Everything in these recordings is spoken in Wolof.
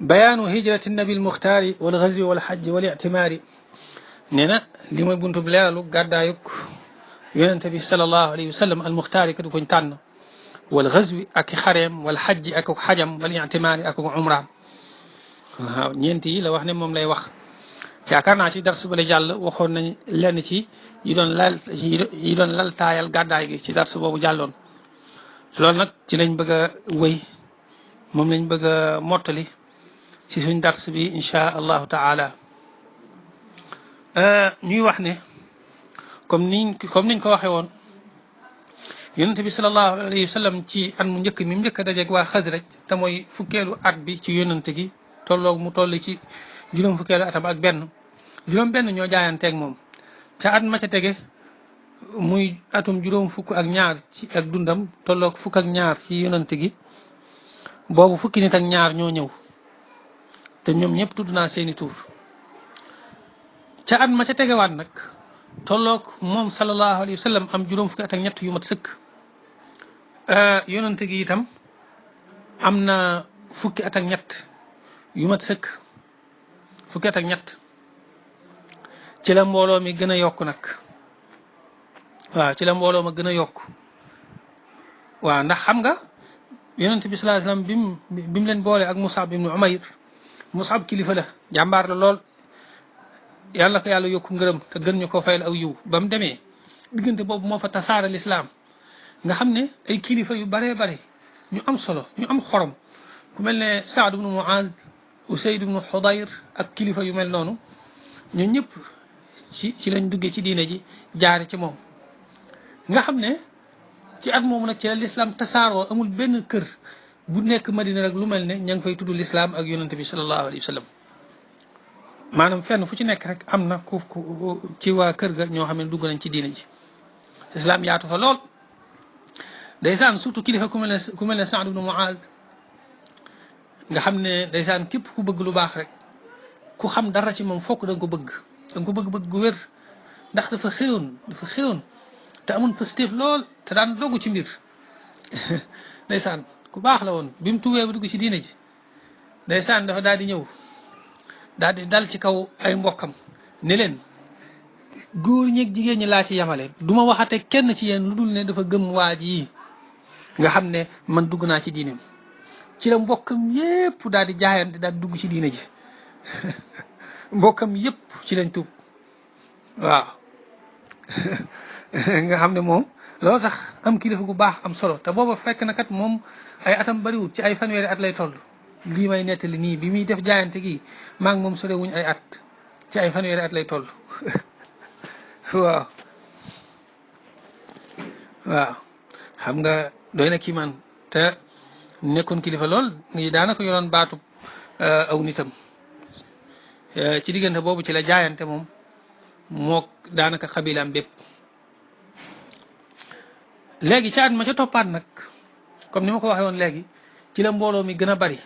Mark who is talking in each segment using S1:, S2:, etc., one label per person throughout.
S1: bayaanu hijrati nabi almuxtaari wal ghazwi wal hajji wal i'timaari nee na li mooy buntu bi leeralu gàddaayuk yonente bi sallallahu alayhi wa sallam almuxtaari ka du koñ tànn wal ghazwi ak xareem wal hajji ak xajam wal i'timaari ak umraam waaw ñeent yi la wax ne moom lay wax yaakaar naa ci dars bale jàll waxoon nañ lenn ci yi doon lal taayal gàddaay gi ci dars boobu jàlloon loolu nag ci lañ bëgg a wëy moom lañ bëgg a mottali ci suñ dars bi insha allahu taala ñuy wax ne comme niñ ko waxee woon yonent bi sallallahu alayhi wa sallam ci at mu njëkk mi mu njëkk a dajeeg waa Xasraj te mooy fukkeelu at bi ci yonent gi mu toll ci juróom fukkeelu atam ak benn ñoo jaayanteeg moom ca at ma ca tege muy atum juróom fukk ak ñaar ci ak dundam tolloog fukk ak ñaar ci yonent gi boobu fukki nit ak ñaar ñoo ñëw te ñoom ñëpp tudd naa seeni tur ca at ma ca tegewaat nag tolloog moom sallallahu alayhi wa sallam am juróom fukki at ak ñett yu mat sëkk yonent gi itam am na fukki at ak ñett yu mat sëkk fukki at ak ñett ci la mbooloo mi gën a yokk nag waaw ci la mbooloo ma gën a yokk waaw ndax xam nga yonent bi sallallahu alayhi wasallam bi mu leen boole ak Mus'ab ibn Umayr Mus'ab kilifa la jàmbaar la lool yàlla ko yàlla yokku ngërëm te gën ñu ko fayal aw yiw ba mu demee diggante boobu moo fa tasaara lislaam nga xam ne ay kilifa yu baree bare ñu am solo ñu am xorom ku mel ne Saad ibn Muaz Usayd ibn Hudayr ak kilifa yu mel noonu ñoo ñëpp ci lañ duggee ci diine ji jaare ci moom nga xam ne ci at moomu nag ci la lislaam tasaaroo amul benn kër bu nekk Madina rek lu mel ne ña ngi fay tudd lislaam ak yonante bi sallallahu alayhi wa sallam maanaam fenn fu ci nekk rek am na ku ci waa kër ga ñoo xam ne dugg nañ ci diine ji lislaam yaatu fa lool ndeysaan surtout kilifa ku mel ne Saad ibn Muaz nga xam ne ndeysaan képp ku bëgg lu baax rek ku xam dara ci moom fokk da nga ko bëgg gu wér ndax dafa xëroon te amoon positif lool te daan dogu ci mbir ndeysaan ku baax la woon bi mu tuwee ba dugg ci diine ji ndeysaan dafa daal di ñëw daal di dal ci kaw ay mbokkam ne leen góor ñeeg jigéen ñi laa ci yamale du ma waxate kenn ci yéen lu dul ne dafa gëm waa ji nga xam ne man dugg naa ci diineem ci la mbokkam yépp daal di jaayante daal di dugg ci diine ji mbokkam yépp ci lañ tuub waaw nga xam ne moom loolu tax am kilifa gu baax am solo te booba fekk na kat moom ay atam bariwul ci ay fanweeri at lay toll lii may nettali nii bi muy def jaayante gi maa ngi moom sore wuñ ay at ci ay fanweeri at lay toll waaw xam nga doy na kii man te nekkoon kilifa lool nii daanaka yoroon baatu aw nitam ci diggante boobu ci la jaayante moom moo daanaka xabilaam bépp léegi ca at ma ca toppaat nag comme ni ma ko waxee woon léegi ci la mbooloo mi gën a bari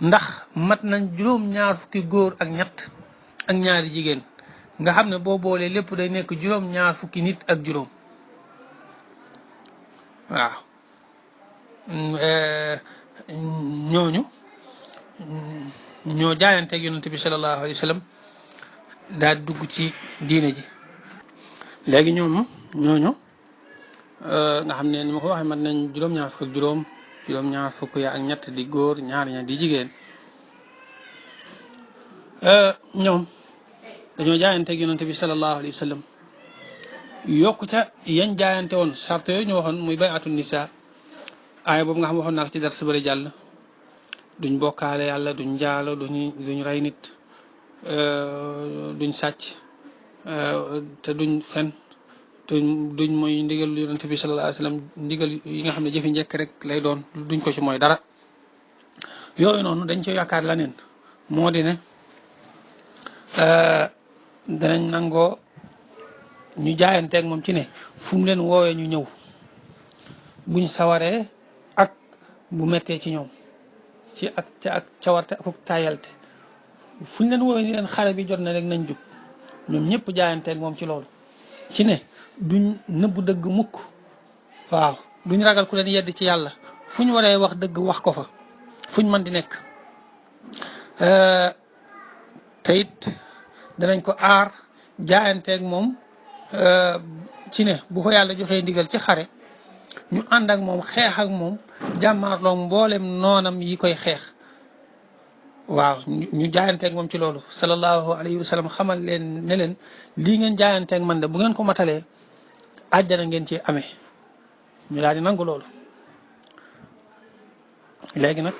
S1: ndax mat nañ juróom-ñaar fukki góor ak ñett ak ñaari jigéen nga xam ne boo boolee lépp day nekk juróom-ñaar fukki nit ak juróom waaw ñooñu ñoo jaayanteeg yonent bi sallallahu alayhi wa sallam daal dugg ci diine ji léegi ñooñu nga xam ne ni ma ko waxee mat nañ juróom-ñaar fukk ak juróom-ñaar fukk ya ak ñett di góor ñaar ña di jigéen ñoom dañoo jaayanteeg yonent bi sallallahu alayhi wa sallam yokku ca yañ jaayante woon charte yooyu ñu waxoon muy bay'atun nisa aaya boobu nga xam waxoon naa ko ci dars bari jàll duñ bokkaale yàlla duñ njaalo duñ rey nit duñ sàcc te duñ fen duñ mooy ndigal yonent bi sallallahu alayhi wasallam ndigal yi nga xam ne jëfi njëkk rek lay doon duñ ko ci mooy dara yooyu noonu dañ ci yaakaar leneen moo di ne danañ nangoo ñu jaayanteeg moom ci ne fu mu leen woowee ñu ñëw buñ sawaree ak bu mettee ci ñoom ci ak cawarte ak taayalte fu ñu leen woowee ni leen xare bi jot na rek nañ jug ñoom ñëpp jaayanteeg moom ci loolu ci ne duñ nëbbu dëgg mukk waaw duñ ragal ku leen yedd ci yàlla fu ñu waree wax dëgg wax ko fa fu ñu mën di nekk te it danañ ko aar jaayanteeg moom ci ne bu ko yàlla joxee ndigal ci xare ñu ànd ak moom xeex ak moom jàmmaarloog mboolem noonam yi koy xeex waaw ñu jaayanteeg moom ci loolu sallallahu alayhi wa sallam xamal leen ne leen lii ngeen jaayanteeg man de bu ngeen ko matalee àjjana ngeen ci amee ñu daal di nangu loolu léegi nag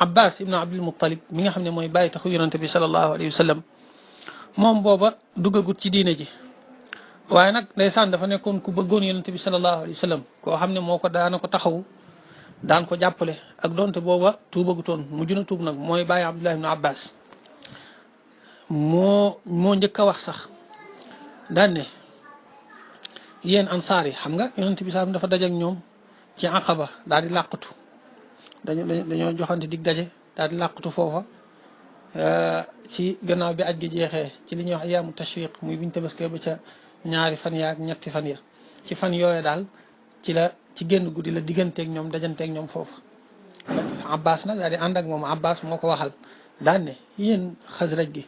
S1: Abbas ibnu Abdul Muttalib mi nga xam ne mooy bàyyi taxu yonante bi sallallahu alayhi wa sallam moom booba duggagut ci diine ji waaye nag ndeysaan dafa nekkoon ku bëggoon yonante bi sallallahu alayhi wa sallam koo xam ne moo ko daana ko taxaw daan ko jàppale ak donte booba tuubagutoon mujj na tuub nag mooy bàyyi Abdullah ibnu Abbas moo njëkk a wax sax daan ne yéen ansaar yi xam nga yonante bi sallam dafa daje ak ñoom ci Aqaba daal di làqatu dañoo joxante dig daje daal di làqatu foofa ci gannaaw bi aj gi jeexee ci li ñuy wax ayaamu tashriq muy biñu tabaskee ba ca ñaari fan ya ak ñetti fan ya ci fan yooyu daal ci génn guddi la digganteeg ñoom dajanteeg ñoom foofu Abbas nag daal di ànd ak moom Abbas moo ko waxal daan ne yéen Xasraj gi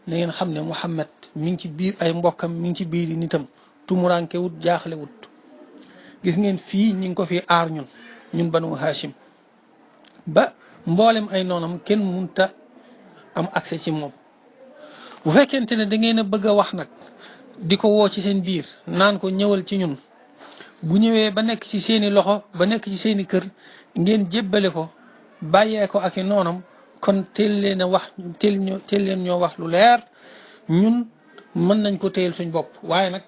S1: na ngeen xam ne Muhammad mi ngi ci biir ay mbokkam mi ngi ci biir nitam tumuranke wut jaaxle wut gis ngeen fii ñi ngi ko fi aar ñun banu Hashim ba mboolem ay noonam kenn munta am accès ci moom bu fekkente ne da ngeen a bëgg a wax nag di ko woo ci seen biir naan ko ñëwal ci ñun bu ñëwee ba nekk ci seeni loxo ba nekk ci seeni kër ngeen jébbale ko bàyyee ko ak i noonam kon teel leen a wax teel leen ñoo wax lu leer ñun mën nañ ko téyel suñ bopp waaye nag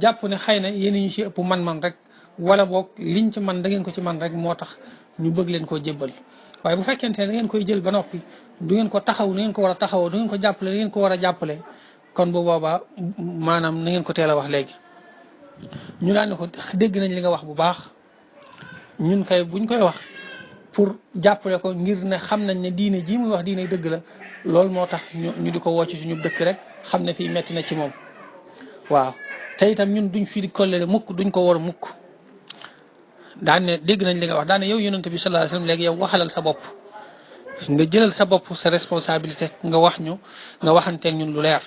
S1: jàpp ne xëy na yéen ñu ci ëpp man-man rek wala boog liñ ci man da ngeen ko ci man rek moo tax ñu bëgg leen koo jébbal waaye bu fekkente ne da ngeen koy jël ba noppi du ngeen ko taxaw ni ngeen ko war a taxawoo du ngeen ko jàppale ni ngeen ko war a jàppale kon bu boobaa maanaam na ngeen ko teel a wax léegi ñu daan ne ko dégg nañ li nga wax bu baax ñun kay buñ koy wax pour jàppale ko ngir ne xam nañ ne diine jii muy wax diine dëgg la loolu moo tax ñu di ko wocc suñu dëkk rek xam ne fii metti na ci moom waaw te itam ñun duñ fi di kollele mukk duñ ko war mukk daan ne dégg nañ li nga wax daan ne yow yonent bi sallallahu alayhi wasallam léegi yow waxalal sa bopp nga jëlal sa bopp sa responsabilité nga wax ñu nga waxanteeg ñun lu leer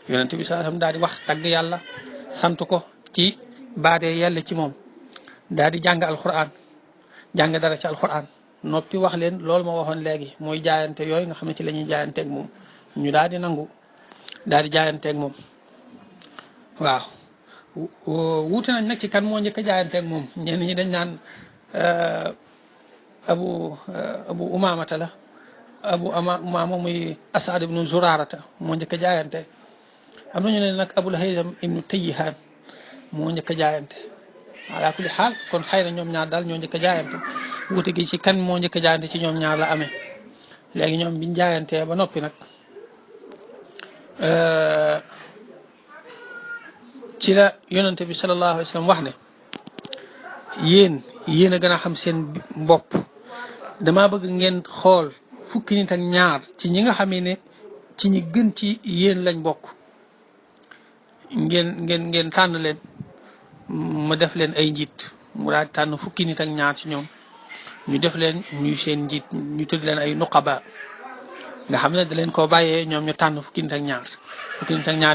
S1: yonent bi sallallahu alayhi wasallam daal di wax tagg yàlla sant ko ci baadee yàlla ci moom daal di jàng alquran jàng dara ci alquran noppi wax leen loolu ma waxoon léegi mooy jaayante yooyu nga xam ne ci la ñuy jaayanteeg moom ñu daal di nangu daal di jaayanteeg moom waaw wuute nañ nag ci kan moo njëkk a jaayanteeg moom ñenn ñi dañ naan abu umamata la abu umama muy asad ibnu zurarata moo njëkk a jaayante am nañu ne nag abul haytham ibnu tayyihan moo njëkk a jaayante ala kulli xaal kon xëy na ñoom ñaar daal ñoo njëkk a jaayante wuute gi ci kan moo njëkk a jaayante ci ñoom ñaar la amee léegi ñoom biñ jaayantee ba noppi nag ci la yonente bi sallallahu alayhi wa sallam wax ne yéen a gën a xam seen bopp dama bëgg ngeen xool fukki nit ak ñaar ci ñi nga xamee ne ci ñi gën ci yéen lañ bokk ngeen tànn leen ma def leen ay njiit mu daal tànn fukki nit ak ñaar ci ñoom ñu def leen ñuy seen njiit ñu tudd leen ay nuqaba nga xam ne da leen koo bàyyee ñoom ñu tànn fukki nit ak ñaar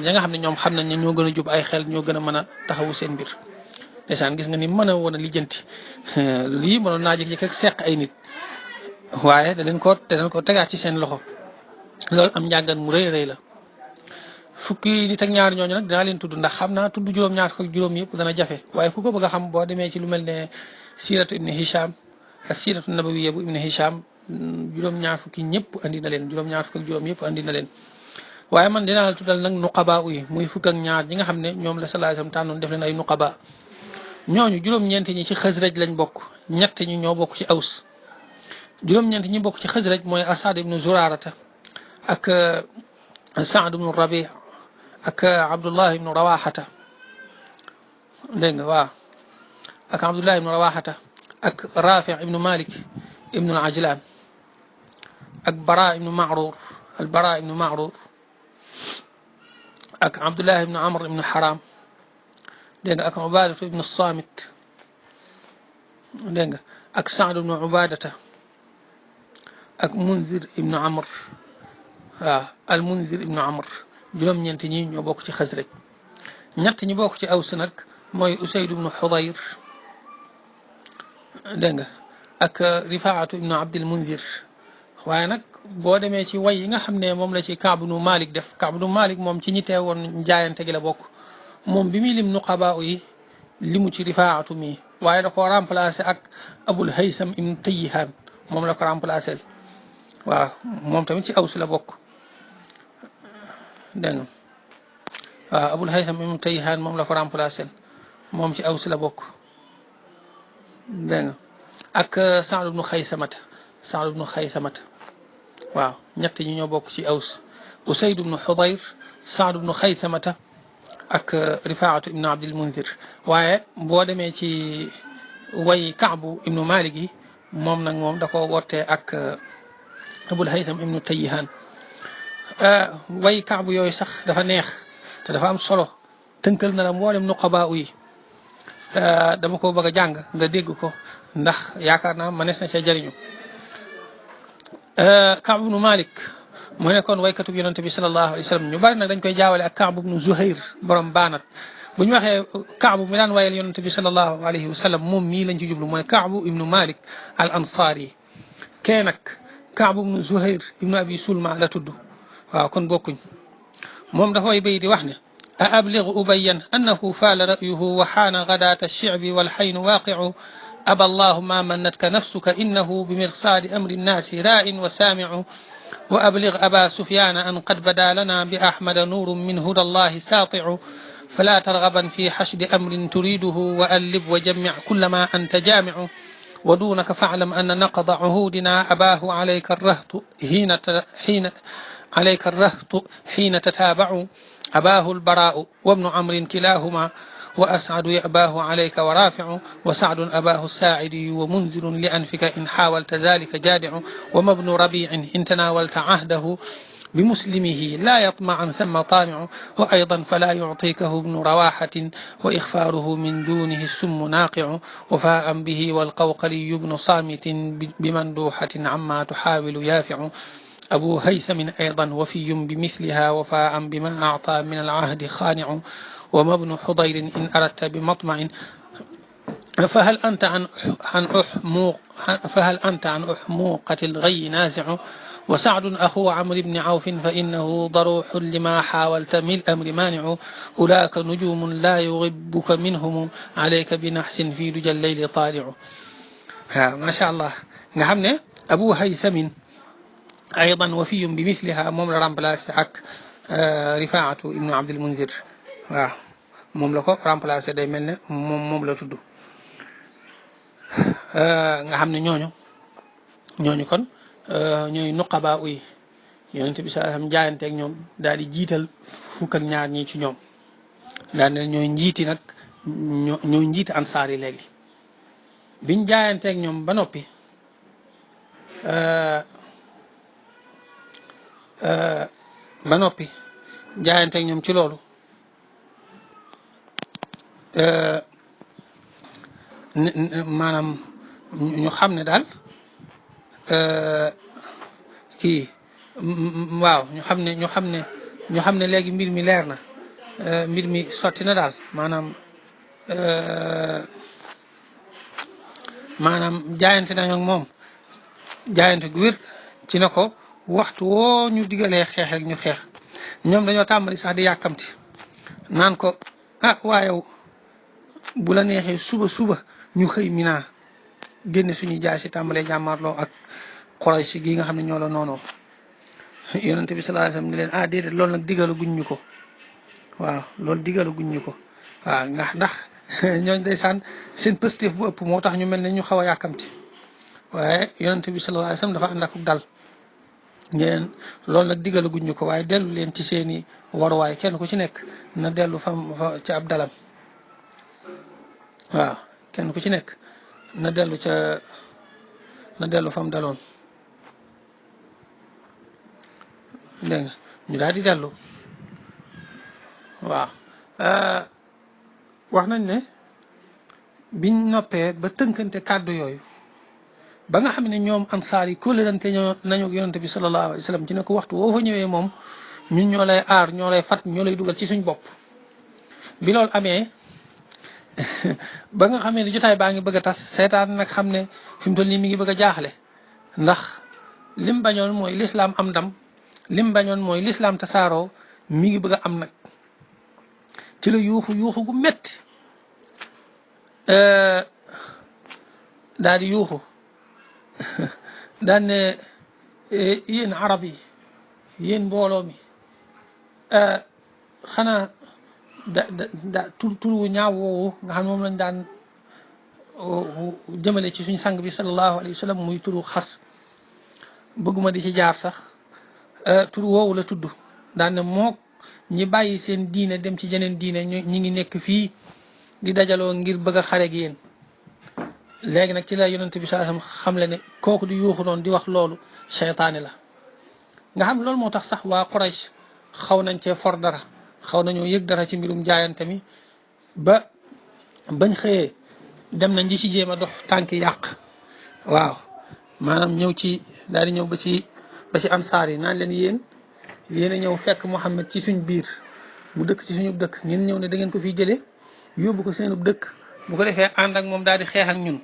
S1: ya nga xam ne ñoom xam nañ ne ñoo gën a jub ay xel ñoo gën a mën a taxawu seen mbir ndeysaan gis nga ni mën a woon a lijjanti lii mënoon naa jékki-jékki rek seq ay nit waaye da leen ko tegaat ci seen loxo loolu am njàngat mu rëy rëy la fukki nit ak ñaar ñooñu nag dinaa leen tudd ndax xam naa tudd juróom-ñaar fukk ak juróom yëpp dana jafe waaye ku ko bëgg a xam boo demee ci lu mel ne siiratu ibn Hisham ak siiratu nabawiyya bu ibn Hisham juróom-ñaar fukki ñëpp andi na leen juróom-ñaar fukk ak juróom yëpp andi na leen waaye man dinaa la tuddal nag nuqaba yi muy fukk ak ñaar ñi nga xam ne ñoom la sallallahu alayhi wasallam tànnoon def leen ay nuqaba ñooñu juróom-ñeenti ñi ci Xasraj lañ bokk ñett ñi ñoo bokk ci Aws juróom-ñeenti ñi bokk ci Xasraj mooy Asad ibnu Zurarata ak Saad ibnu Rabi ak Abdullah ibnu Rawaxata dégg nga waaw ak Abdullah ibnu Rawaxata ak Rafi ibnu Malik ibnu al-Ajlan ak Bara ibnu Ma'rur al-Bara ibnu Ma'rur ak Abdullah ibnu Amr ibnu Haram dégg nga ak Ubadatu ibnu Samit dégg nga ak Saad ibnu Ubadata ak Munzir ibnu Amr waaw al Munzir ibnu Amr juróom-ñeent ñi ñoo bokk ci Xasraj ñett ñi bokk ci Aws nag mooy Usayd ibnu Xudayr dégg nga ak Rifaatu ibnu Abdil Munzir waaye nag boo demee ci way yi nga xam ne moom la ci Kaab ibnu Malik def Kaab ibnu Malik moom ci ñi teewoon jaayante gi la bokk moom bi muy lim nuqabaa yi limu ci Rifaatu mi waaye da ko remplacé ak Abul Haysam ibnu Tayyihaan moom la ko remplacé waaw moom tamit ci Aws la bokk dégg nga waaw Abul Haysam ibnu Tayyihaan moom la ko remplacé moom ci Aws la bokk dégg nga ak Saad ibnu Xaysamata waaw ñett ñi ñoo bokk ci Aws Usayd ibnu Xudayr Saad ibnu Xaysamata ak Rifaatu ibnu Abdil Munzir waaye boo demee ci way Kaabu ibnu Malik yi moom nag moom da ko wootee ak Abul Haysam ibnu Tayyihaan way Kaabu yooyu sax dafa neex te dafa am solo tënkal na la mboolem nuqabaa yi dama ko bëgg a jàng nga dégg ko ndax yaakaar naa mënees na cee jëriñu Kaab ibnu Malik mu nekkoon waykatub yonante bi sallallahu alayhi wa sallam ñu bari nag dañ koy jaawale ak Kaab ibnu Zuhayr borom baanat bu ñu waxee Kaab mi daan wayal yonante bi sallallahu alayhi wa sallam moom mii lañ ci jublu mooy Kaab ibnu Malik al Ansaari kee nag Kaab ibnu Zuhayr ibnu Abi Sulma la tudd waaw kon bokkuñ moom dafay bay di wax ne أأبلغ أبين أنه فال رأيه وحان غداة الشعب والحين واقع أبى الله ما منتك نفسك إنه بمرصاد أمر الناس راء وسامع وأبلغ أبا سفيان أن قد بدا لنا بأحمد نور من هدى الله ساطع فلا ترغبا في حشد أمر تريده وألب وجمع كل ما أنت جامع ودونك فاعلم أن نقض عهودنا أباه عليك الرهط حين تتابع أباه البراء وابن عمرو كلاهما وأسعد يأباه عليك ورافع وسعد أباه الساعدي ومنذر لأنفك إن حاولت ذلك جادع وما ابن ربيع إن تناولت عهده بمسلمه لا يطمع ثم طامع وأيضا فلا يعطيكه ابن رواحة وإخفاره من دونه السم ناقع وفاء به والقوقلي بن صامت بمندوحة عما تحاول يافع أبو هيثم أيضا وفي بمثلها وفاء بما أعطى من العهد خانع وما ابن حضير إن أردت بمطمع فهل أنت عن أحموقة الغي نازع وسعد أخو عمرو بن عوف فإنه ضروح لما حاولت من الأمر مانع أولاك نجوم لا يغبك منهم عليك بنحس في دجى الليل طالع ما شاء الله نعم أبو هيثم أيضا وفي بمثلها موم لا رامبلاسي ak Rifaatu ibnu Abdil Munzir waaw moom la ko remplacé day mel ne moom la tudd nga xam ne ñooñu kon ñooy nuqabaa yi yonent bi sallallahu alayhi wasallam jaayante ak ñoom daal di jiital fukk ak ñaar ñi ci ñoom daal ne ñooy njiiti nag ñooy njiiti ansaar yi léegi biñ jaayante ak ñoom ba noppi jaayante ak ñoom ci loolu maanaam ñu xam ne daal kii waaw ñu xam ne léegi mbir mi leer na mbir mi sotti na daal maanaam jaayante nañu ak moom jaayante gu wér ci na ko waxtu woo ñu digalee xeex rek ñu xeex ñoom dañoo tàmbali sax di yàkkamti naan ko waaye bu la neexee suba ñu xëy Mina génne suñuy jaay si tàmbalee jàmmarloo ak Quraysh gi nga xam ne ñoo la noonoo yonent bi sallallahu alayhi wasallam ni leen déedéet loolu nag digalu guñ ñu ko waaw loolu digalu guñ ñu ko waaw ndax ñooñ ndeysaan seen pëstéef bu ëpp moo tax ñu mel ne ñu xaw a yàkkamti waaye yonent bi sallallahu alayhi wasallam dafa ànd ak dal ngeen loolu nag digalu guñ ñu ko waaye dellu leen ci seeni waruwaay kenn ku ci nekk na dellu fa ci ab dalam waaw kenn ku ci nekk na dellu fam daloon dégg nga ñu daal di dellu waaw wax nañ ne biñ noppee ba tënkante kàddu yooyu ba nga xam ne ñoom ansaar yi kóllërante nañu ak yonente bi sallallahu alayhi wa sallam ci ne ko waxtu woo fa ñëwee moom ñun ñoo lay aar ñoo lay fat ñoo lay dugal ci suñ bopp. bi loolu amee ba nga xamee ne jotaay baa ngi bëgg a tas seytaan nag xam ne fi mu toll nii mi ngi bëgg a jaaxle ndax lim bañoon mooy lislaam am ndam lim bañoon mooy lislaam tasaaroo mi ngi bëgg a am nag ci la yuuxu gu metti daal di yuuxu daan ne yéen arab yi yéen mbooloo mi xanaa tur wu ñaaw woowu nga xam ne moom lañ daan jëmale ci suñ sang bi sallallahu alayhi wa sallam muy turu xas bëgguma di ci jaar sax tur woowu la tudd daan ne mook ñi bàyyi seen diine dem ci jeneen diine ñi ngi nekk fii di dajaloo ngir bëgg a xare ak yéen. léegi nag ci la yonent bi sallallahu alayhi wa sallam xam le ne kooku di yuuxu noonu di wax loolu seytaane la nga xam loolu moo tax sax waa Quraysh xaw nañ cee for dara xaw nañoo yëg dara ci mbirum jaayante mi ba bañ xëyee dem nañ di ci jéem a dox tànki yàq waaw maanaam ñëw ci daal di ñëw ba ci ansaar yi naan leen yéen a ñëw fekk Muhammad ci suñ biir mu dëkk ci suñu dëkk ngeen ñëw ne da ngeen ko fiy jëlee yóbbu ko seenu dëkk bu ko defee ànd ak moom daal di xeex ak ñun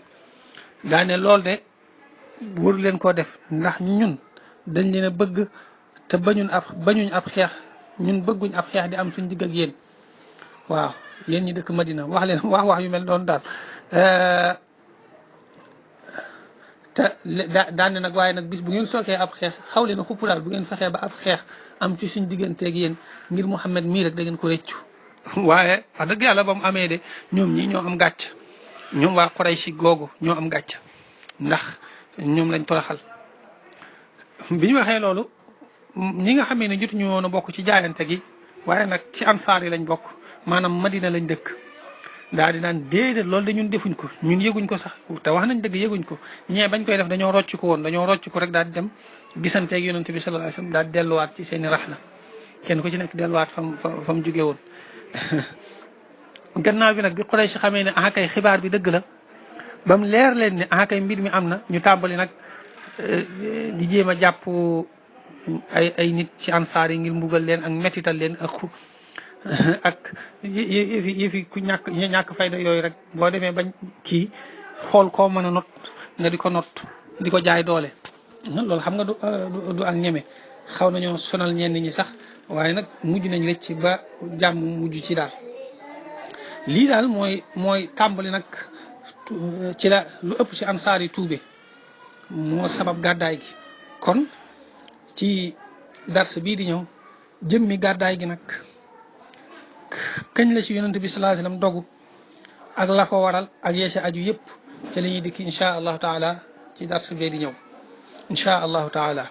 S1: daa ne loolu de waru leen koo def ndax ñun dañ leen a bëgg te bañuñ ab xeex ñun bëgguñ ab xeex di am suñ digg ak yéen waaw yéen ñi dëkk Madina wax leen wax yu mel doon daal te daan ne nag waaye nag bis bu ngeen sookee ab xeex xaw leen a xupp daal bu ngeen fexee ba ab xeex am ci suñ digganteeg yéen ngir Muhammad mii rek da ngeen ko rëccu waaye wax dëgg yàlla ba mu amee de ñoom ñi ñoo am gàcc ñoom waa Quraysh googu ñoo am gàcc ndax ñoom lañ toroxal bi ñu waxee loolu ñi nga xamee ne jotuñu woon a bokk ci jaayante gi waaye nag ci ansaar yi lañ bokk maanaam Madina lañ dëkk daal di naan déedéet loolu de ñun defuñ ko ñun yëguñ ko sax te wax nañ dëgg yëguñ ko ñee bañ koy def dañoo rocc ko woon dañoo rocc ko rek daal di dem gisanteeg yonente bi sallallahu alayhi wasallam daal di delluwaat ci seeni raxla kenn ku ci nekk delluwaat fa mu jóge woon gannaaw bi nag bi Quraysh xamee ne kay xibaar bi dëgg la ba mu leer leen ne kay mbir mi am na ñu tàmbali nag di jéem a jàpp ay nit ci ansaar yi ngir mbugal leen ak mettital leen ak yëfi ku ñàkk fayda yooyu rek boo demee bañ kii xool koo mën a not nga di ko not di ko jaay doole loolu xam nga du ak ñeme xaw nañoo sonal ñenn ñi sax waaye nag mujj nañ rëcc ba jàmm mujj ci daal lii daal mooy tàmbali nag ci la lu ëpp ci ansaar yi tuube moo sabab gàddaay gi kon ci dars bii di ñëw jëmmi gàddaay gi nag kañ la ci yonent bi sallallahu alayhi wasallam dogu ak la ko waral ak yeese aju yëpp ci la ñuy dikk insha allahu taala ci dars bee di ñëw insha allahu taala